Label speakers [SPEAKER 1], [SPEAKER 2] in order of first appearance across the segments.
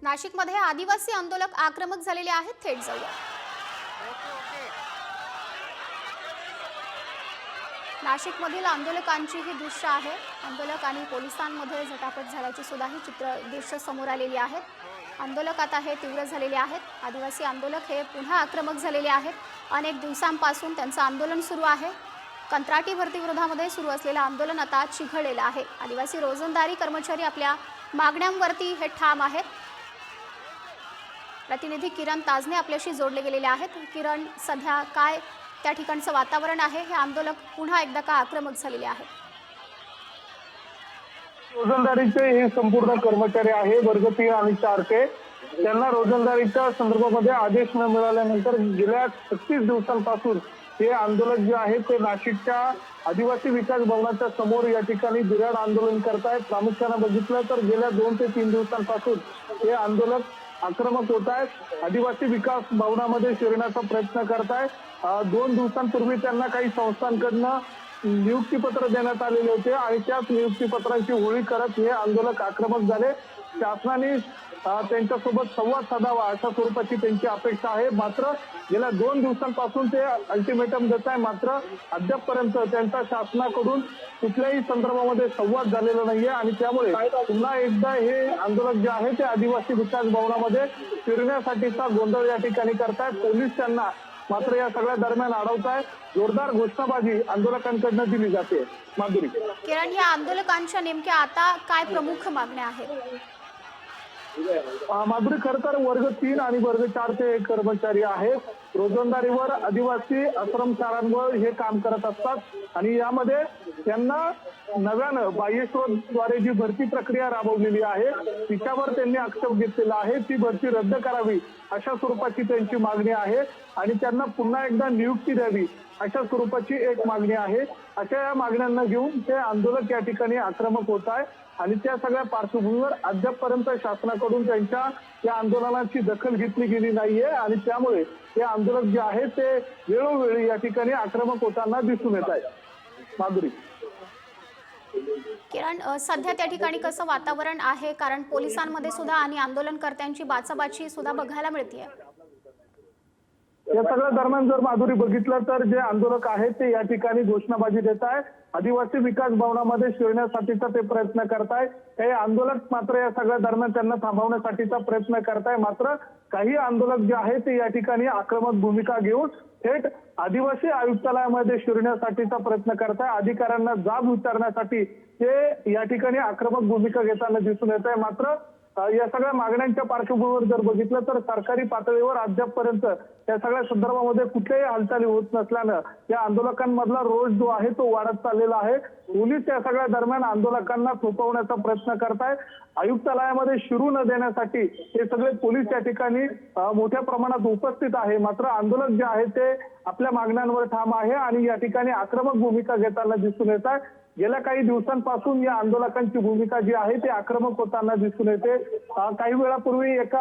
[SPEAKER 1] नाशिकमध्ये आदिवासी आंदोलक आक्रमक झालेले आहेत। थेट जाऊया। नाशिकमधील आंदोलकांची ही दृश्य आहे। आंदोलक आणि पोलिसांमध्ये झटापट झाल्याची सुद्धा ही दृश्य समोर आलेली आहेत। आंदोलक आता हे तीव्र झालेले आहेत। आदिवासी आंदोलक हे पुन्हा आक्रमक झालेले आहेत। अनेक दिवसांपासून त्यांचं आंदोलन सुरू आहे। कंत्राटी भरती विरोधामध्ये सुरू असलेलं आंदोलन आता चिघळलेलं आहे। आदिवासी रोजंदारी कर्मचारी आपल्या मागण्यांवरती हे ठाम आहेत। प्रतिनिधी किरण ताजने आपल्याशी जोडले गेलेले आहेत। किरण, सध्या काय त्या ठिकाणचं वातावरण आहे? हे आंदोलक पुन्हा एकदा का आक्रमक झालेले आहेत?
[SPEAKER 2] रोजंदारीचे हे संपूर्ण कर्मचारी आहे वर्ग 3 आणि 4 चे, त्यांना रोजंदारीच्या संदर्भामध्ये आदेश न मिळाल्यानंतर गेल्या 36 दिवसांपासून हे आंदोलक जे आहे ते नाशिकच्या आदिवासी विकास भवनाच्या समोर या ठिकाणी बिराड आंदोलन करतायत। प्रामुख्याने बघितलं तर गेल्या 2 ते 3 दिवसांपासून हे आंदोलक आक्रमक होत आहेत। आदिवासी विकास भवनामध्ये शिरण्याचा प्रयत्न करतायत। 2 दिवसांपूर्वी त्यांना काही संस्थांकडनं नियुक्तीपत्र देण्यात आलेले होते आणि त्याच नियुक्तीपत्रांची होळी करत हे आंदोलक आक्रमक झाले। शासनाने त्यांच्यासोबत संवाद साधावा अशा स्वरूपाची त्यांची अपेक्षा आहे। मात्र गेल्या 2 दिवसांपासून ते अल्टिमेटम देत आहे, मात्र अद्यापपर्यंत त्यांचा शासनाकडून कुठल्याही संदर्भामध्ये संवाद झालेला नाहीये आणि त्यामुळे पुन्हा एकदा हे आंदोलक जे आहे ते आदिवासी विकास भवनामध्ये फिरण्यासाठीचा गोंधळ या ठिकाणी करतायत। पोलीस त्यांना मात्र या सगळ्या दरम्यान अडवताय। जोरदार घोषणाबाजी आंदोलकांकडून दिली जाते। माधुरी,
[SPEAKER 1] किरण, या आंदोलकांच्या नेमक्या आता काय प्रमुख मागण्या आहेत?
[SPEAKER 2] माधुरी, खर तर वर्ग 3 आणि वर्ग 4 चे कर्मचारी आहेत। रोजंदारीवर आदिवासी आश्रमशाळांवर हे काम करत असतात आणि यामध्ये त्यांना नव्यानं बाह्यस्रोतद्वारे जी भरती प्रक्रिया राबवलेली आहे तिच्यावर त्यांनी आक्षेप घेतलेला आहे। ती भरती रद्द करावी अशा स्वरूपाची त्यांची मागणी आहे आणि त्यांना पुन्हा एकदा नियुक्ती द्यावी अशा स्वरूपाची एक मागणी आहे। अशा या मागण्यांना घेऊन ते आंदोलक या ठिकाणी आक्रमक होत आहे आणि त्या सगळ्या पार्श्वभूमीवर अद्यापपर्यंत शासनाकडून त्यांच्या या आंदोलनाची दखल घेतली गेली नाहीये आणि त्यामुळे हे आंदोलक जे आहे ते वेळोवेळी या ठिकाणी आक्रमक होताना दिसून येत आहे। माधुरी,
[SPEAKER 1] किरण, सध्या त्या ठिकाणी कसं वातावरण आहे? कारण पोलिसांमध्ये सुद्धा आणि आंदोलनकर्त्यांची बाचाबाची सुद्धा बघायला मिळते।
[SPEAKER 2] या सगळ्या दरम्यान जर माधुरी बघितलं तर जे आंदोलक आहेत ते या ठिकाणी घोषणाबाजी देत आहे। आदिवासी विकास भवनामध्ये शिरण्यासाठीचा ते प्रयत्न करताय। काही आंदोलक मात्र या सगळ्या दरम्यान त्यांना थांबवण्यासाठीचा प्रयत्न करताय। मात्र काही आंदोलक जे आहेत ते या ठिकाणी आक्रमक भूमिका घेऊन थेट आदिवासी आयुक्तालयामध्ये शिरण्यासाठीचा प्रयत्न करताय। अधिकाऱ्यांना जाब विचारण्यासाठी ते या ठिकाणी आक्रमक भूमिका घेताना दिसून येत आहे। मात्र या सगळ्या मागण्यांच्या पार्श्वभूमीवर जर बघितलं तर सरकारी पातळीवर अद्यापपर्यंत या सगळ्या संदर्भामध्ये कुठल्याही हालचाली होत नसल्यानं या आंदोलकांमधला रोष जो आहे तो वाढत चाललेला आहे। पोलीस या सगळ्या दरम्यान आंदोलकांना थोपवण्याचा प्रयत्न करतायत। आयुक्तालयामध्ये शिरू न देण्यासाठी हे सगळे पोलीस या ठिकाणी मोठ्या प्रमाणात उपस्थित आहे। मात्र आंदोलक जे आहे ते आपल्या मागण्यांवर ठाम आहे आणि या ठिकाणी आक्रमक भूमिका घेताना दिसून येत आहे। गेल्या काही दिवसांपासून या आंदोलकांची भूमिका जी आहे ती आक्रमक होताना दिसून येते। काही वेळापूर्वी एका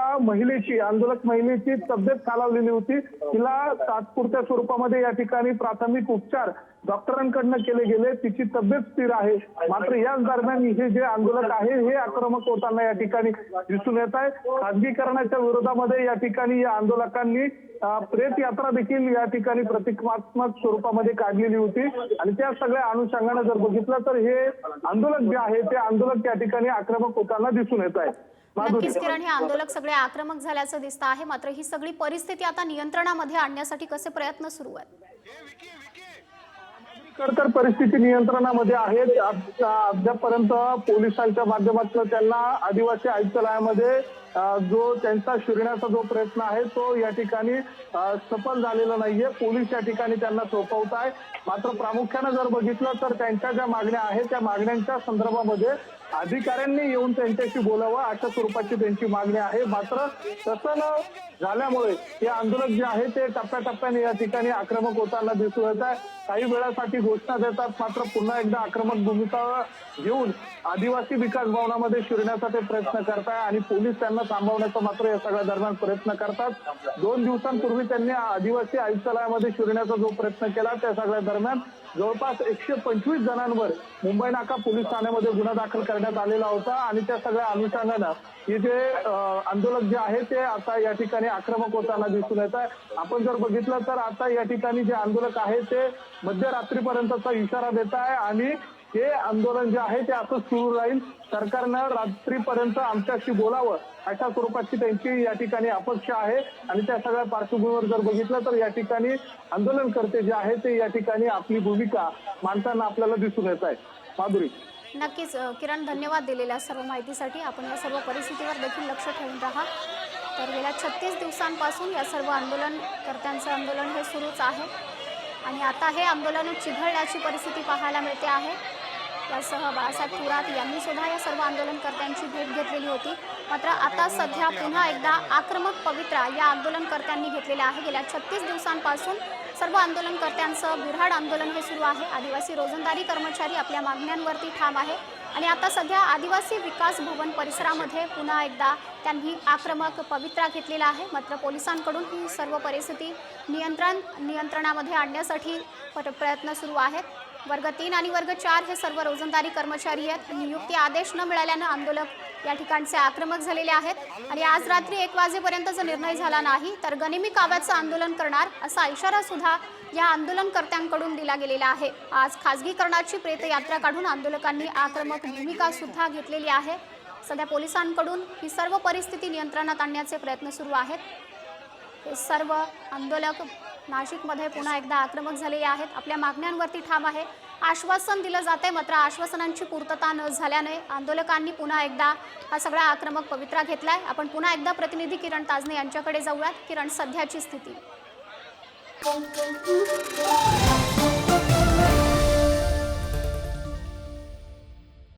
[SPEAKER 2] आंदोलक महिलेची तब्येत खालावलेली होती। तिला तात्पुरत्या स्वरूपामध्ये या ठिकाणी प्राथमिक उपचार डॉक्टरांकडनं केले गेले। तिची तब्येत स्थिर आहे। मात्र याच दरम्यान हे जे आंदोलक आहे हे आक्रमक होताना या ठिकाणी दिसून येत आहे। खासगीकरणाच्या विरोधामध्ये या ठिकाणी या आंदोलकांनी प्रेत यात्रा देखील या ठिकाणी प्रतिकात्मक स्वरूपामध्ये काढलेली होती आणि त्या सगळ्या अनुषंगाने जर बघितलं तर हे आंदोलक जे आहे ते आंदोलक या ठिकाणी आक्रमक होताना दिसून येत आहे।
[SPEAKER 1] नक्कीच किरण, हे आंदोलक सगळे आक्रमक झाल्याचं दिसतं आहे। मात्र ही सगळी परिस्थिती आता नियंत्रणामध्ये आणण्यासाठी कसे प्रयत्न सुरू आहेत?
[SPEAKER 2] तर परिस्थिती नियंत्रणामध्ये आहे। अद्यापपर्यंत पोलिसांच्या माध्यमातून त्यांना आदिवासी आयुक्तालयामध्ये जो त्यांचा शिरण्याचा जो प्रयत्न आहे तो या ठिकाणी सफल झालेला नाहीये। पोलीस या ठिकाणी त्यांना थोपवत आहे। मात्र प्रामुख्याने जर बघितलं तर त्यांच्या ज्या मागण्या आहेत त्या मागण्यांच्या संदर्भामध्ये अधिकाऱ्यांनी येऊन त्यांच्याशी बोलावं अशा स्वरूपाची त्यांची मागणी आहे। मात्र तसं न झाल्यामुळे हे आंदोलक जे आहे ते टप्प्याटप्प्याने या ठिकाणी आक्रमक होताना दिसून येत आहे। काही वेळासाठी घोषणा देतात, मात्र पुन्हा एकदा आक्रमक भूमिका घेऊन आदिवासी विकास भवनामध्ये शिरण्याचा ते प्रयत्न करताय आणि पोलीस त्यांना थांबवण्याचा मात्र या सगळ्या दरम्यान प्रयत्न करतात। 2 दिवसांपूर्वी त्यांनी आदिवासी आयुक्तालयामध्ये शिरण्याचा जो प्रयत्न केला त्या सगळ्या दरम्यान जवळपास 125 जणांवर मुंबई नाका पोलीस ठाण्यामध्ये गुन्हा दाखल करण्यात करण्यात आलेला होता आणि त्या सगळ्या अनुषंगानं हे जे आंदोलक जे आहे ते आता या ठिकाणी आक्रमक होताना दिसून येत आहे। आपण जर बघितलं तर आता या ठिकाणी जे आंदोलक आहे ते मध्यरात्रीपर्यंतचा इशारा देत आहे आणि हे आंदोलन जे आहे ते असं सुरू राहील, सरकारनं रात्रीपर्यंत आमच्याशी बोलावं अशा स्वरूपाची त्यांची या ठिकाणी अपेक्षा आहे। आणि त्या सगळ्या पार्श्वभूमीवर जर बघितलं तर या ठिकाणी आंदोलनकर्ते जे आहे ते या ठिकाणी आपली भूमिका मांडताना आपल्याला दिसून येत आहे। माधुरी,
[SPEAKER 1] नक्कीच किरण, धन्यवाद दिलेल्या सर्व माहितीसाठी। आपण या सर्व परिस्थितीवर देखील लक्ष ठेवून राहा। तर गेल्या 36 दिवसांपासून या सर्व आंदोलनकर्त्यांचं आंदोलन हे सुरूच आहे आणि आता हे आंदोलन चिघळण्याची परिस्थिती पाहायला मिळते आहे। यासह बाळासाहेब थोरात यांनी सुद्धा या सर्व आंदोलनकर्त्यांची भेट घेतलेली होती। मात्र आता सध्या पुन्हा एकदा आक्रमक पवित्रा या आंदोलनकर्त्यांनी घेतलेला आहे। गेल्या 36 दिवसांपासून सर्व आंदोलनकर्त्यांचं बिऱ्हाड आंदोलन हे सुरू आहे। आदिवासी रोजंदारी कर्मचारी आपल्या मागण्यांवरती ठाम आहे आणि आता सध्या आदिवासी विकास भवन परिसरामध्ये पुन्हा एकदा त्यांनी आक्रमक पवित्रा घेतलेला आहे। मात्र पोलिसांकडून ही सर्व परिस्थिती नियंत्रणामध्ये आणण्यासाठी प्रयत्न सुरू आहेत। वर्ग 3 आणि वर्ग 4 हे सर्व रोजंदारी कर्मचारी आहेत। नियुक्ती आदेश न मिळाल्यानं आंदोलक या ठिकाणचे आक्रमक झालेले आहेत आणि आज रात्री 1 वाजेपर्यंत जर निर्णय झाला नाही तर गनिमी काव्याचं आंदोलन करणार असा इशारा सुद्धा या आंदोलनकर्त्यांकडून दिला गेलेला आहे। आज खासगीकरणाची प्रेतयात्रा काढून आंदोलकांनी आक्रमक भूमिका सुद्धा घेतलेली आहे। सध्या पोलिसांकडून ही सर्व परिस्थिती नियंत्रणात आणण्याचे प्रयत्न सुरू आहेत। हे सर्व आंदोलक नाशिकमध्ये पुन्हा एकदा आक्रमक झालेले आहेत, आपल्या मागण्यांवरती ठाम आहे। आश्वासन दिलं जाते मात्र आश्वासनांची पूर्तता न झाल्याने आंदोलकांनी पुन्हा एकदा हा सगळा आक्रमक पवित्रा घेतलाय। आपण पुन्हा एकदा प्रतिनिधी किरण ताजने यांच्याकडे जाऊयात। किरण, सध्याची स्थिती